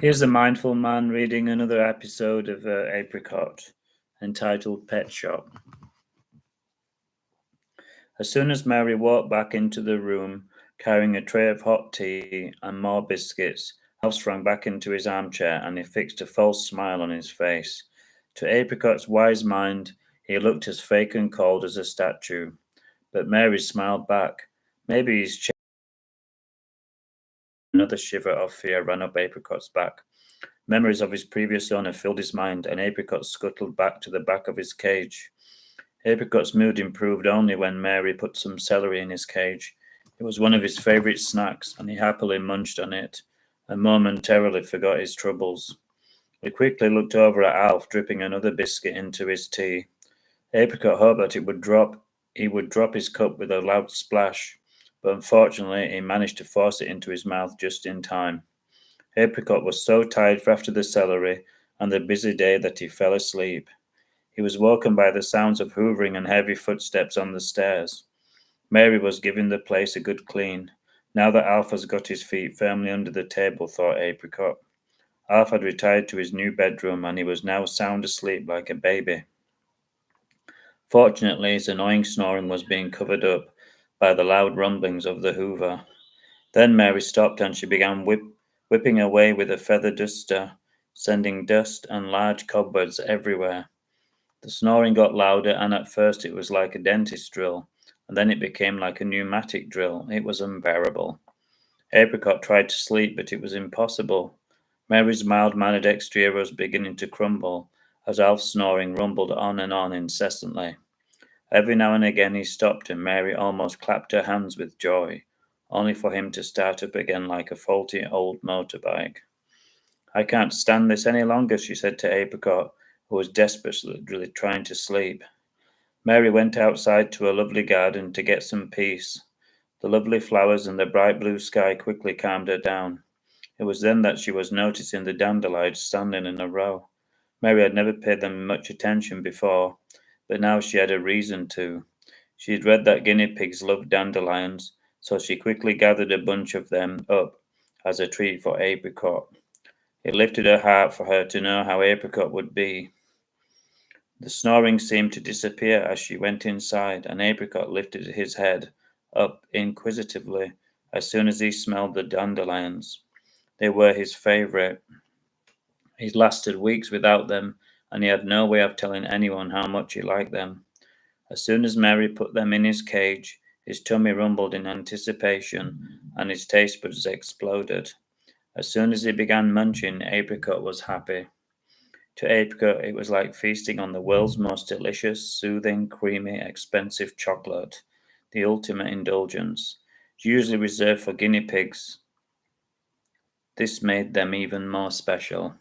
Here's a mindful man reading another episode of Apricot, entitled Pet Shop. As soon as Mary walked back into the room, carrying a tray of hot tea and more biscuits, Alf sprang back into his armchair and he fixed a false smile on his face. To Apricot's wise mind, he looked as fake and cold as a statue. But Mary smiled back. Maybe he's changed. Another shiver of fear ran up Apricot's back. Memories of his previous owner filled his mind, and Apricot scuttled back to the back of his cage. Apricot's mood improved only when Mary put some celery in his cage. It was one of his favourite snacks, and he happily munched on it, and momentarily forgot his troubles. He quickly looked over at Alf, dripping another biscuit into his tea. Apricot hoped that he would drop his cup with a loud splash, but unfortunately he managed to force it into his mouth just in time. Apricot was so tired after the celery and the busy day that he fell asleep. He was woken by the sounds of hoovering and heavy footsteps on the stairs. Mary was giving the place a good clean. Now that Alf has got his feet firmly under the table, thought Apricot. Alf had retired to his new bedroom and he was now sound asleep like a baby. Fortunately, his annoying snoring was being covered up by the loud rumblings of the hoover. Then Mary stopped and she began whipping away with a feather duster, sending dust and large cobwebs everywhere. The snoring got louder, and at first it was like a dentist drill, and then it became like a pneumatic drill. It was unbearable. Apricot tried to sleep, but it was impossible. Mary's mild-mannered exterior was beginning to crumble, as Alf's snoring rumbled on and on incessantly. Every now and again he stopped, and Mary almost clapped her hands with joy, only for him to start up again like a faulty old motorbike. "I can't stand this any longer," she said to Apricot, who was desperately trying to sleep. Mary went outside to a lovely garden to get some peace. The lovely flowers and the bright blue sky quickly calmed her down. It was then that she was noticing the dandelions standing in a row. Mary had never paid them much attention before, but now she had a reason to. She had read that guinea pigs loved dandelions, so she quickly gathered a bunch of them up as a treat for Apricot. It lifted her heart for her to know how Apricot would be. The snoring seemed to disappear as she went inside, and Apricot lifted his head up inquisitively as soon as he smelled the dandelions. They were his favourite. He'd lasted weeks without them, and he had no way of telling anyone how much he liked them. As soon as Mary put them in his cage, his tummy rumbled in anticipation, and his taste buds exploded. As soon as he began munching, Apricot was happy. To Apricot, it was like feasting on the world's most delicious, soothing, creamy, expensive chocolate, the ultimate indulgence. Usually reserved for guinea pigs, this made them even more special.